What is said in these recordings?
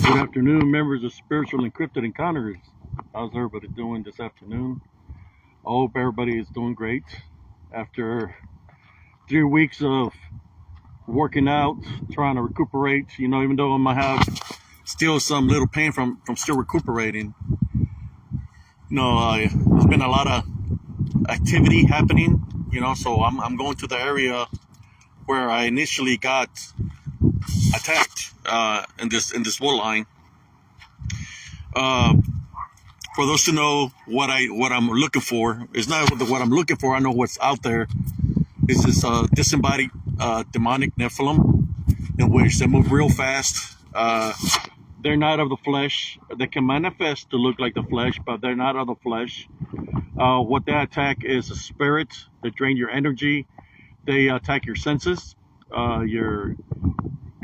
Good afternoon, members of Spiritual Encrypted Encounters. How's everybody doing this afternoon? I hope everybody is doing great. After 3 weeks of working out, trying to recuperate, even though I might have still some little pain from still recuperating, there's been a lot of activity happening, so I'm going to the area where I initially got attacked in this wood line. For those to know what I'm looking for, it's not what I'm looking for. I know what's out there. It's this disembodied demonic Nephilim, in which they move real fast. They're not of the flesh. They can manifest to look like the flesh, but they're not of the flesh. What they attack is a spirit. They drain your energy. They attack your senses, your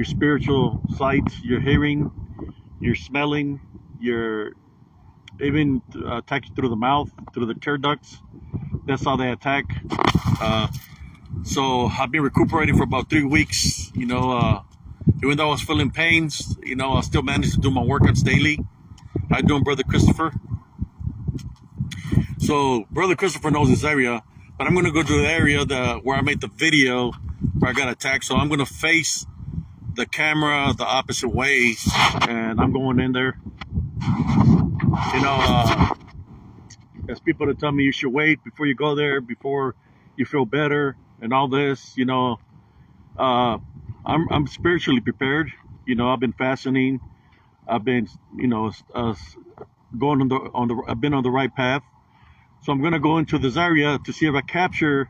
spiritual sight, your hearing, your smelling, your even attack you through the mouth, through the tear ducts. That's how they attack. So I've been recuperating for about 3 weeks. Even though I was feeling pains, I still managed to do my workouts daily. How you doing, Brother Christopher? So Brother Christopher knows this area, but I'm going to go to the area where I made the video where I got attacked. So I'm going to face the camera the opposite way, and I'm going in there. There's people that tell me you should wait before you go there, before you feel better, and all this. I'm spiritually prepared. I've been fasting. I've been, going I've been on the right path. So I'm gonna go into this area to see if I capture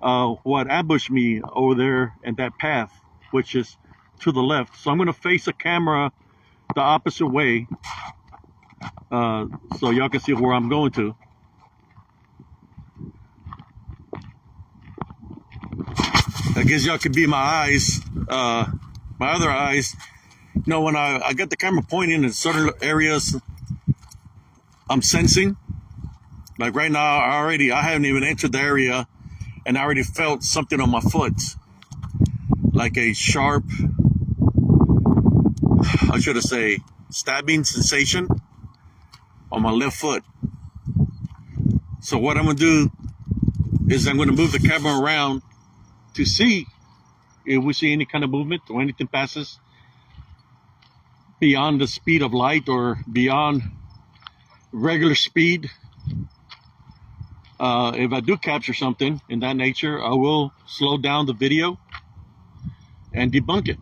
what ambushed me over there in that path, which is to the left. So I'm gonna face the camera the opposite way, so y'all can see where I'm going to. I guess y'all could be my eyes, my other eyes. When I got the camera pointing in certain areas, I'm sensing. Like right now, I haven't even entered the area, and I already felt something on my foot, like a sharp, I should have say, stabbing sensation on my left foot. So what I'm gonna do is I'm gonna move the camera around to see if we see any kind of movement or anything passes beyond the speed of light or beyond regular speed. If I do capture something in that nature, I will slow down the video and debunk it.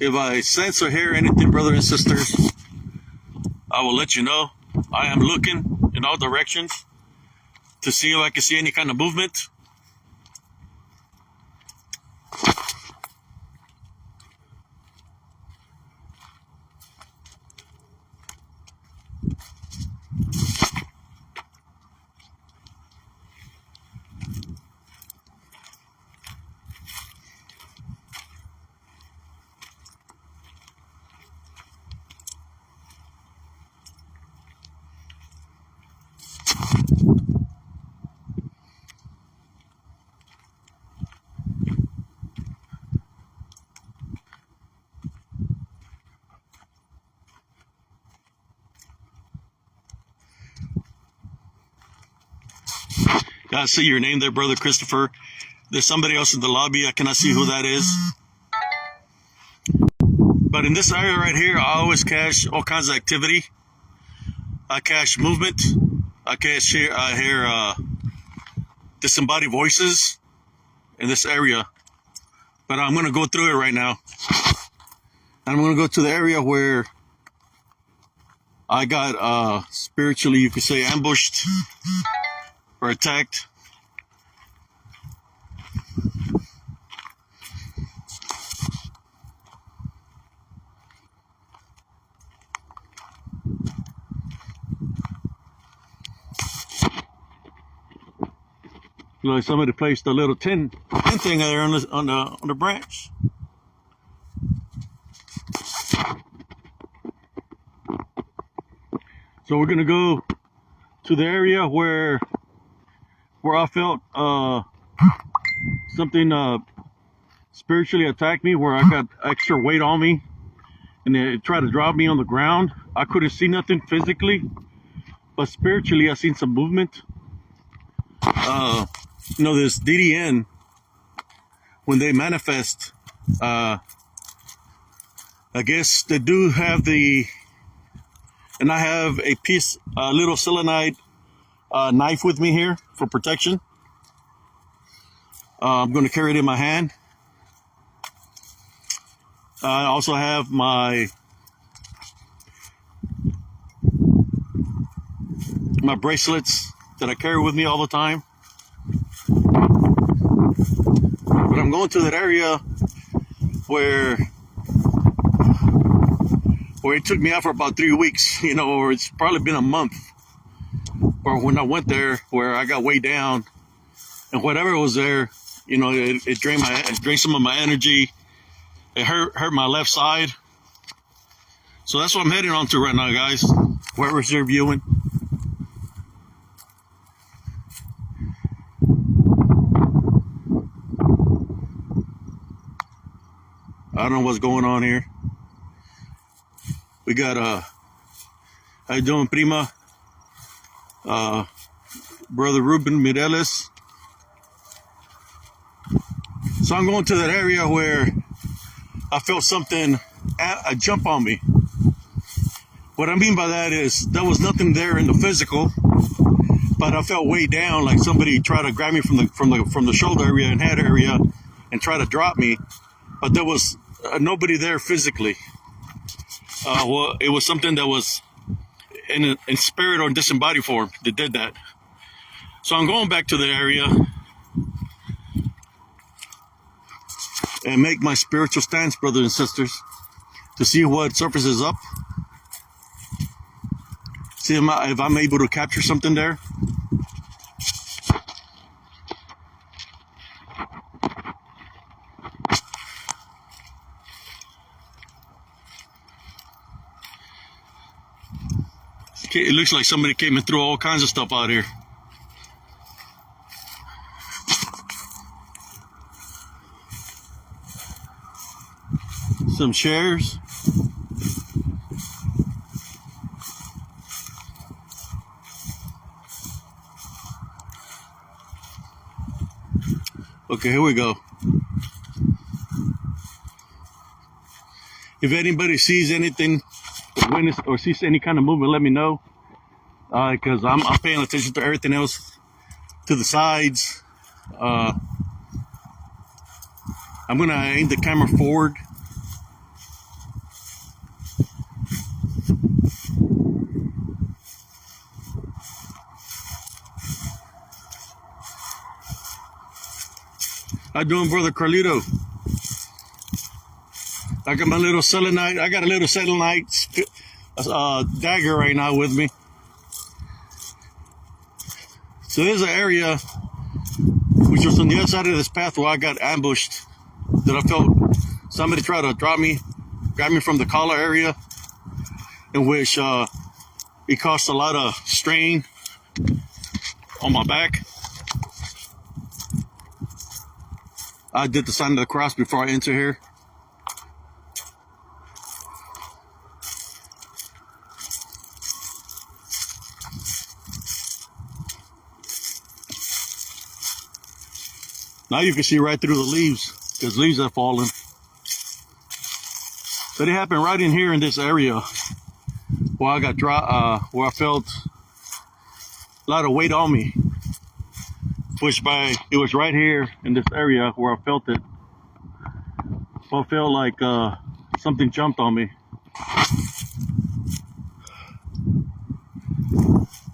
If I sense or hear anything, brothers and sisters, I will let you know. I am looking in all directions to see if I can see any kind of movement. I see your name there, Brother Christopher. There's somebody else in the lobby. I cannot see who that is. But in this area right here, I always catch all kinds of activity. I catch movement. I hear disembodied voices in this area. But I'm going to go through it right now. I'm going to go to the area where I got spiritually, you could say, ambushed or attacked. Like somebody placed a little tin thing there on the branch. So we're gonna go to the area where where I felt something spiritually attacked me, where I got extra weight on me, and it tried to drop me on the ground. I couldn't see nothing physically, but spiritually I seen some movement. This DDN, when they manifest, I guess they do have and I have a little selenite knife with me here for protection. I'm going to carry it in my hand. I also have my bracelets that I carry with me all the time. But I'm going to that area where it took me out for about 3 weeks, or it's probably been a month. Or when I went there, where I got way down, and whatever was there, it drained some of my energy. It hurt my left side. So that's what I'm heading on to right now, guys. Whoever's here viewing. I don't know what's going on here. We got how you doing, prima? Brother Ruben Mireles. So I'm going to that area where I felt something jump on me. What I mean by that is there was nothing there in the physical, but I felt way down, like somebody tried to grab me from the shoulder area and head area and try to drop me, but there was nobody there physically. Well, it was something that was in spirit or disembodied form that did that. So I'm going back to the area and make my spiritual stance, brothers and sisters, to see what surfaces up. See if I'm able to capture something there. It looks like somebody came and threw all kinds of stuff out here. Some chairs. Okay, here we go. If anybody sees anything, or sees any kind of movement, let me know. Because I'm paying attention to everything else, to the sides. I'm gonna aim the camera forward. How doing, brother Carlito? I got my little selenite. I got a little selenite dagger right now with me. So there's an area which was on the other side of this path where I got ambushed, that I felt somebody try to grab me from the collar area, in which it caused a lot of strain on my back. I did the sign of the cross before I enter here. Now you can see right through the leaves, because leaves have fallen. But it happened right in here in this area where I got where I felt a lot of weight on me. Pushed by, it was right here in this area where I felt it. So I felt like something jumped on me.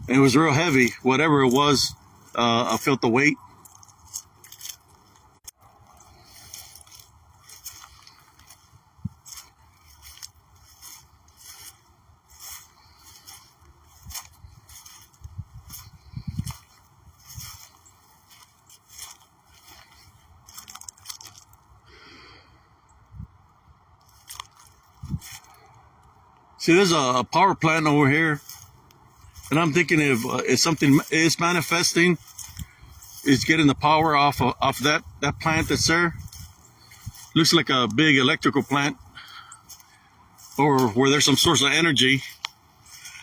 And it was real heavy. Whatever it was, I felt the weight. See, there's a power plant over here, and I'm thinking if something is manifesting, is getting the power off that plant that's there. Looks like a big electrical plant, or where there's some source of energy.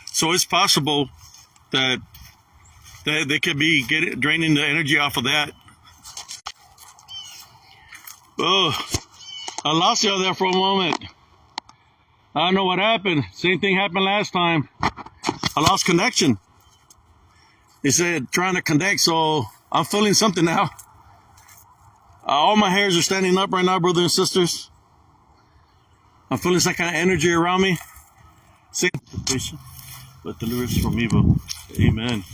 So it's possible that they could be draining the energy off of that. Oh, I lost you there for a moment. I don't know what happened. Same thing happened last time. I lost connection. They said trying to connect, so I'm feeling something now. All my hairs are standing up right now, brothers and sisters. I'm feeling some kind of energy around me. Sanctification, but deliver us from evil. Amen.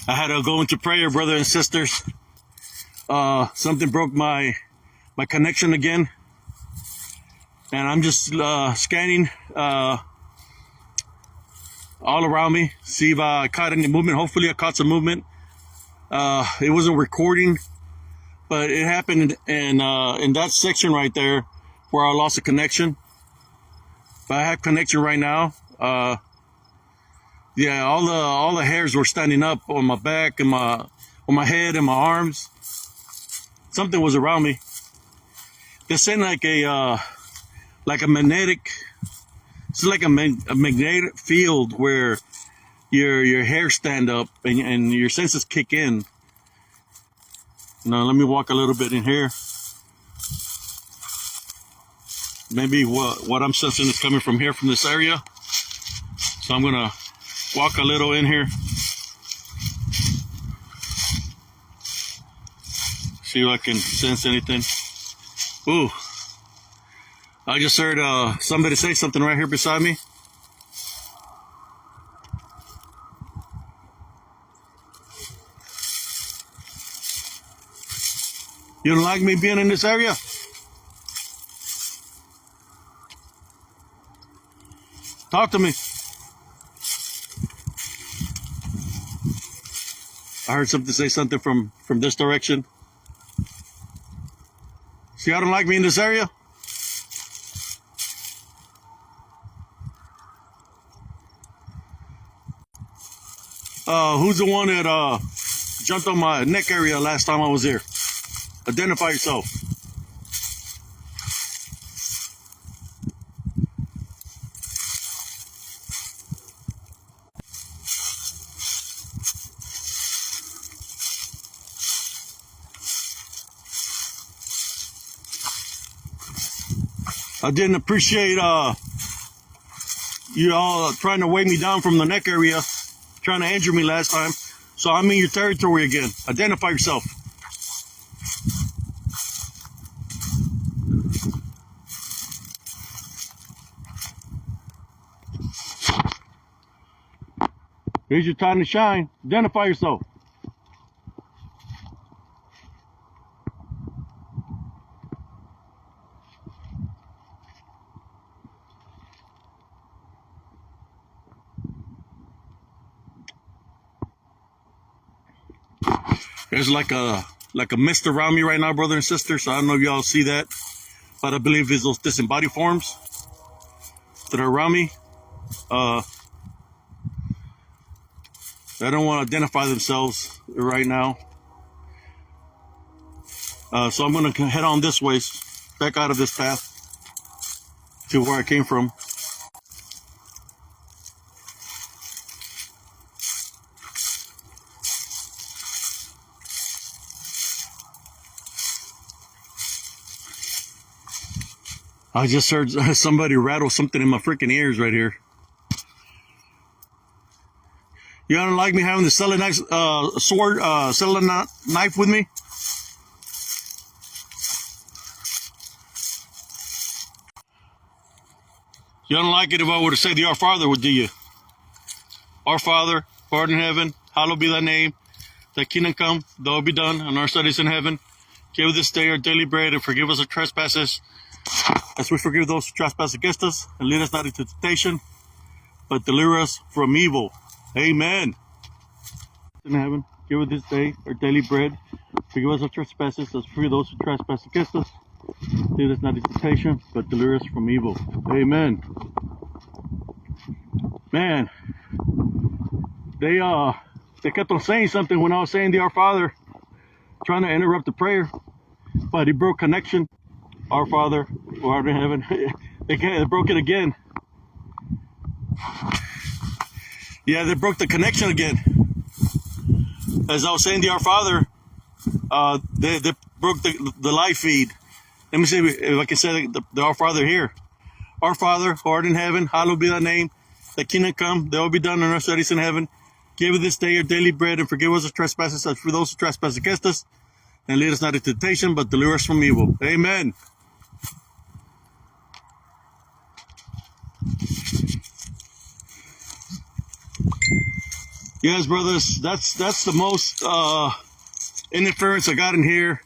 I had to go into prayer, brothers and sisters. Something broke my connection again. And I'm just scanning all around me, see if I caught any movement. Hopefully I caught some movement. It wasn't recording, but it happened in that section right there where I lost a connection. But I have connection right now. Yeah, all the hairs were standing up on my back and on my head and my arms. Something was around me. They're saying like a magnetic. It's like a magnetic field where your hair stand up and your senses kick in. Now let me walk a little bit in here. Maybe what I'm sensing is coming from here, from this area. So I'm gonna walk a little in here. See if I can sense anything. Ooh. I just heard somebody say something right here beside me. You don't like me being in this area? Talk to me. I heard something say something from this direction. See, I don't like me in this area? Who's the one that jumped on my neck area last time I was here? Identify yourself. I didn't appreciate you all trying to weigh me down from the neck area, trying to injure me last time. So I'm in your territory again. Identify yourself. Here's your time to shine. Identify yourself. There's like a mist around me right now, brother and sister. So I don't know if y'all see that, but I believe it's those disembodied forms that are around me. They don't want to identify themselves right now. So I'm going to head on this way, back out of this path to where I came from. I just heard somebody rattle something in my freaking ears right here. You don't like me having the selenite selenite knife with me? You don't like it if I were to say the Our Father, do you? Our Father, who art in heaven, hallowed be thy name. Thy kingdom come, thy will be done on earth as it is in heaven. Give us this day our daily bread, and forgive us our trespasses, as we forgive those who trespass against us. And lead us not into temptation, but deliver us from evil. Amen. In heaven, give us this day our daily bread. Forgive us our trespasses, as we forgive those who trespass against us. Lead us not into temptation, but deliver us from evil. Amen. Man, they kept on saying something when I was saying the Our Father. trying to interrupt the prayer, but he broke connection. Our Father, who art in heaven. They broke it again. Yeah, they broke the connection again. As I was saying to Our Father, they broke the live feed. Let me see if I can say the Our Father here. Our Father, who art in heaven, hallowed be thy name. Thy kingdom come, thy will be done on earth as it is in heaven. Give us this day our daily bread, and forgive us our trespasses as for those who trespass against us. And lead us not into temptation, but deliver us from evil. Amen. Yes, brothers, that's the most interference I got in here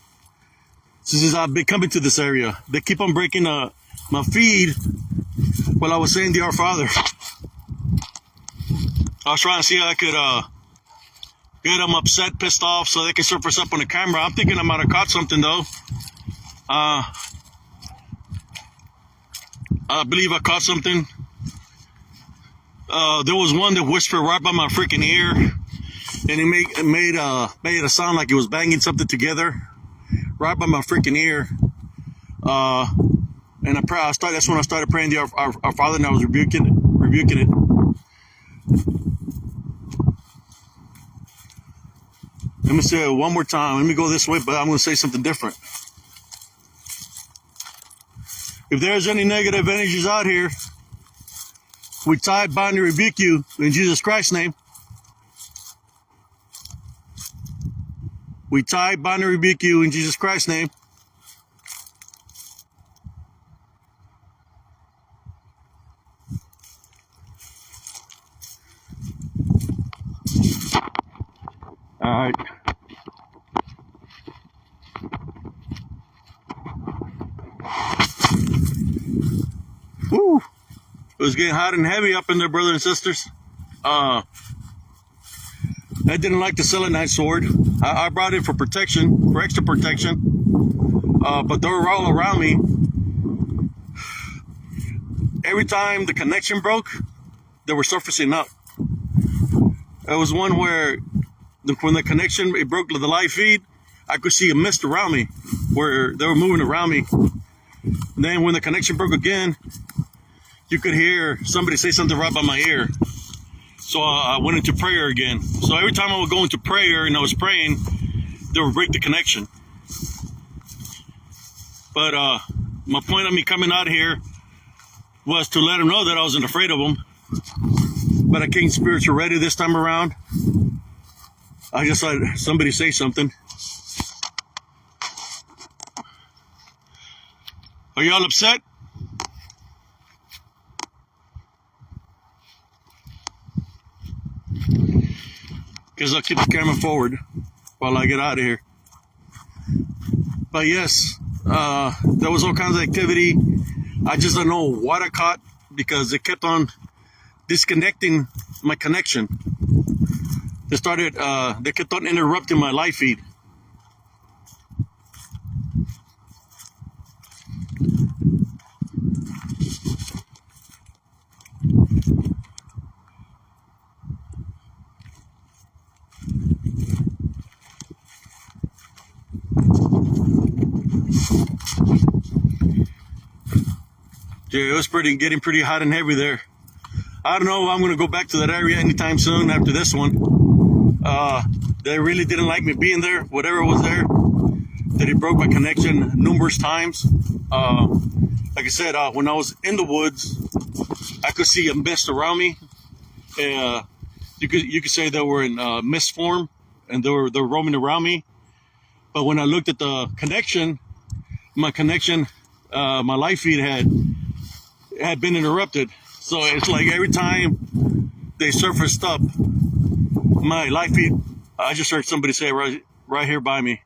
since I've been coming to this area. They keep on breaking my feed while I was saying the Our Father. I was trying to see how I could get them upset, pissed off, so they can surface up on the camera. I'm thinking I might have caught something, though. I believe I caught something. There was one that whispered right by my freaking ear, and he made a sound like he was banging something together right by my freaking ear. And that's when I started praying to our Father, and I was rebuking it. Let me say it one more time. Let me go this way, but I'm going to say something different. If there's any negative energies out here, we tie, bind, and rebuke you in Jesus Christ's name. We tie, bind, and rebuke you in Jesus Christ's name. All right. Woo! It was getting hot and heavy up in there, brothers and sisters. I didn't like the selenite sword. I brought it for protection, for extra protection. But they were all around me. Every time the connection broke, they were surfacing up. There was one where when the connection it broke the live feed, I could see a mist around me where they were moving around me. And then when the connection broke again, you could hear somebody say something right by my ear. So I went into prayer again. So every time I would go into prayer and I was praying, they would break the connection. But my point of me coming out here was to let them know that I wasn't afraid of them. But I came spiritual ready this time around. I just let somebody say something. Are y'all upset? Because I'll keep the camera forward while I get out of here. But yes, there was all kinds of activity. I just don't know what I caught because it kept on disconnecting my connection. They kept on interrupting my live feed. Yeah, it was getting pretty hot and heavy there. I don't know if I'm going to go back to that area anytime soon after this one. They really didn't like me being there, whatever was there. That it broke my connection numerous times. Like I said, when I was in the woods, I could see a mist around me. You could say they were in mist form, and they were roaming around me. But when I looked at the connection, my live feed had been interrupted. So it's like every time they surfaced up my live feed, I just heard somebody say right here by me.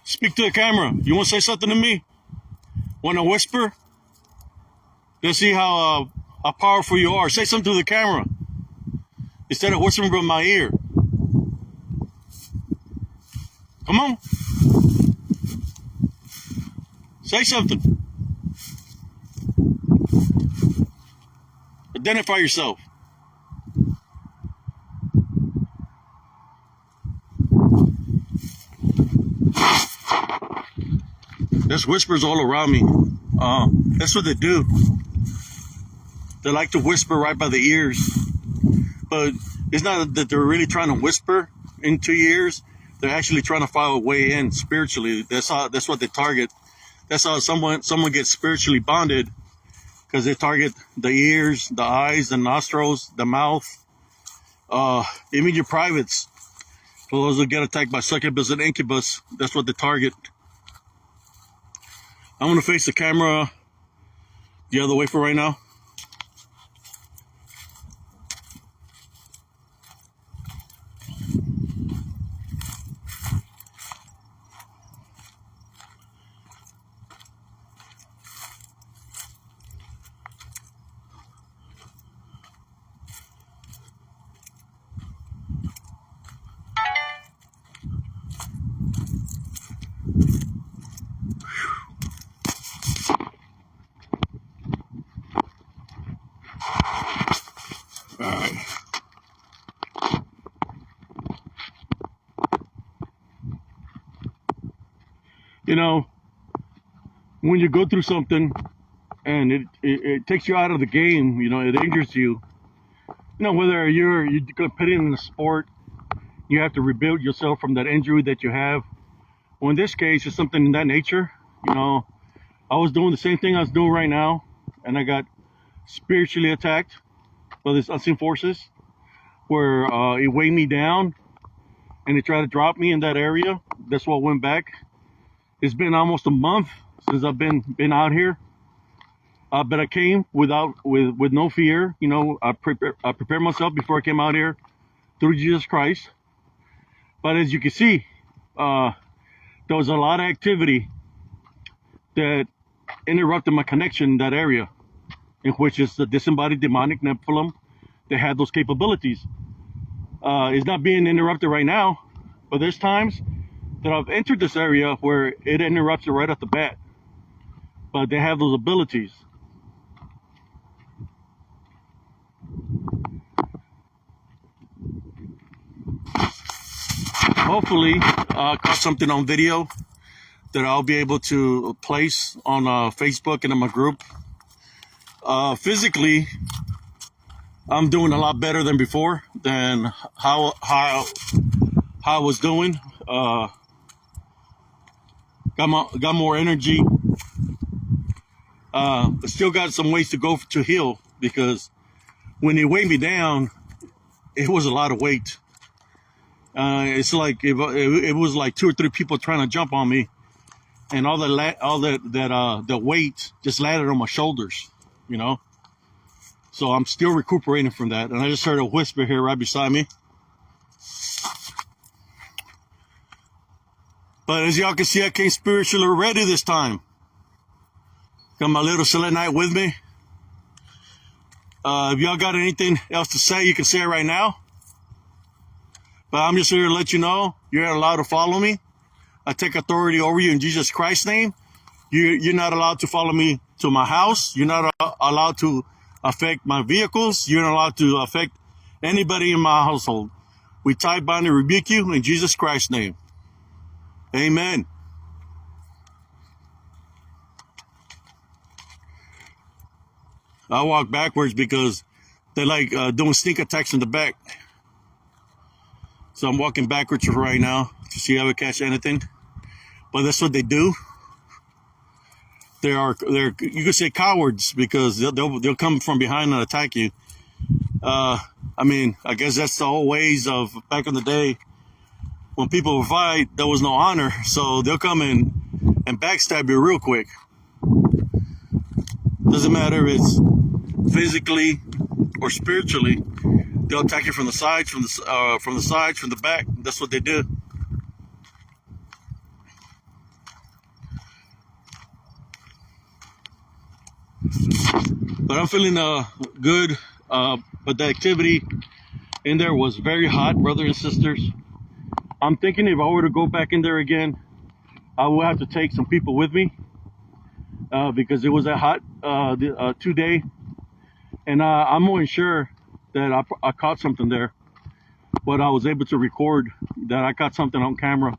Speak to the camera. You want to say something to me? Want to whisper? Let's see how powerful you are. Say something to the camera instead of whispering by my ear. Come on. Say something. Identify yourself. there's whispers all around me. That's what they do. They like to whisper right by the ears. But it's not that they're really trying to whisper into your ears. They're actually trying to find a way in spiritually. That's what they target. That's how someone gets spiritually bonded, because they target the ears, the eyes, the nostrils, the mouth, even your privates. For those who get attacked by succubus and incubus, that's what they target. I'm going to face the camera the other way for right now. You know, when you go through something and it takes you out of the game, you know, it injures you. You know, whether you're competing in a sport, you have to rebuild yourself from that injury that you have. Well, in this case, it's something in that nature. You know, I was doing the same thing I was doing right now, and I got spiritually attacked by these unseen forces, where it weighed me down, and it tried to drop me in that area. That's what went back. It's been almost a month since I've been out here, but I came with no fear. You know, I prepared myself before I came out here through Jesus Christ. But as you can see, there was a lot of activity that interrupted my connection in that area, in which is the disembodied demonic Nephilim that had those capabilities. It's not being interrupted right now, but there's times that I've entered this area where it interrupts it right off the bat. But they have those abilities. Hopefully, I caught something on video that I'll be able to place on Facebook and in my group. Physically, I'm doing a lot better than before, than how I was doing. Got more energy. Still got some ways to go to heal, because when they weighed me down, it was a lot of weight. It's like it was like 2 or 3 people trying to jump on me, and all the weight just landed on my shoulders, you know. So I'm still recuperating from that, and I just heard a whisper here right beside me. But as y'all can see, I came spiritually ready this time. Got my little selenite with me. If y'all got anything else to say, you can say it right now. But I'm just here to let you know, you're not allowed to follow me. I take authority over you in Jesus Christ's name. You're not allowed to follow me to my house. You're not allowed to affect my vehicles. You're not allowed to affect anybody in my household. We tie, bind, and rebuke you in Jesus Christ's name. Amen. I walk backwards because they like doing sneak attacks in the back. So I'm walking backwards right now to see if I catch anything. But that's what they do. They're you could say cowards, because they'll come from behind and attack you. I mean, I guess that's the whole ways of back in the day. When people would fight, there was no honor, so they'll come in and backstab you real quick. Doesn't matter if it's physically or spiritually. They'll attack you from the sides, from the back. That's what they do. But I'm feeling good. But the activity in there was very hot, brothers and sisters. I'm thinking if I were to go back in there again, I will have to take some people with me, because it was a hot 2-day, and I'm more sure that I caught something there, but I was able to record that I caught something on camera.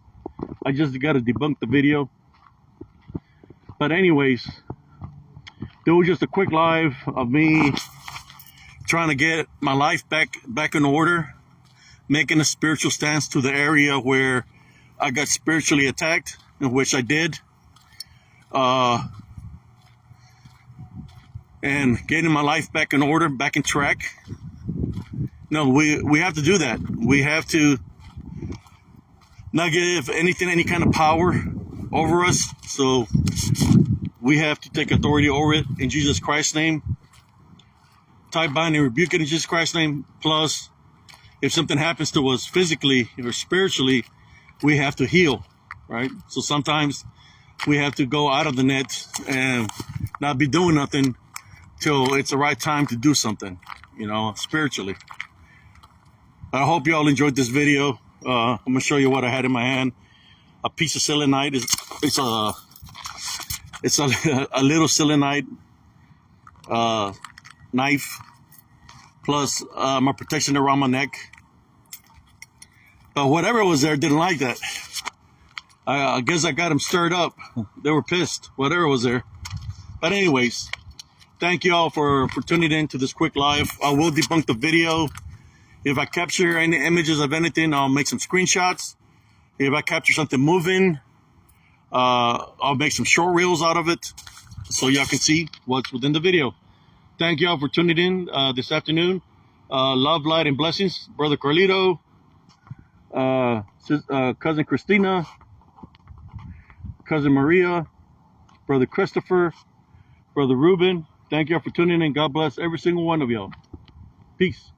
I just got to debunk the video. But anyways, there was just a quick live of me trying to get my life back in order, making a spiritual stance to the area where I got spiritually attacked, in which I did, and getting my life back in order, back in track. No, we have to do that. We have to not give anything any kind of power over us. So we have to take authority over it in Jesus Christ's name. Tie, bind, and rebuke it in Jesus Christ's name. Plus, if something happens to us physically or spiritually, we have to heal, right? So sometimes we have to go out of the net and not be doing nothing till it's the right time to do something, spiritually. I hope you all enjoyed this video. I'm gonna show you what I had in my hand. A piece of selenite. It's a little selenite knife, plus my protection around my neck. But whatever was there didn't like that. I guess I got them stirred up. They were pissed. Whatever was there. But anyways, thank you all for tuning in to this quick live. I will debunk the video. If I capture any images of anything, I'll make some screenshots. If I capture something moving, I'll make some short reels out of it so y'all can see what's within the video. Thank y'all for tuning in this afternoon. Love, light, and blessings. Brother Carlito, Cousin Christina, Cousin Maria, Brother Christopher, Brother Ruben. Thank y'all for tuning in. God bless every single one of y'all. Peace.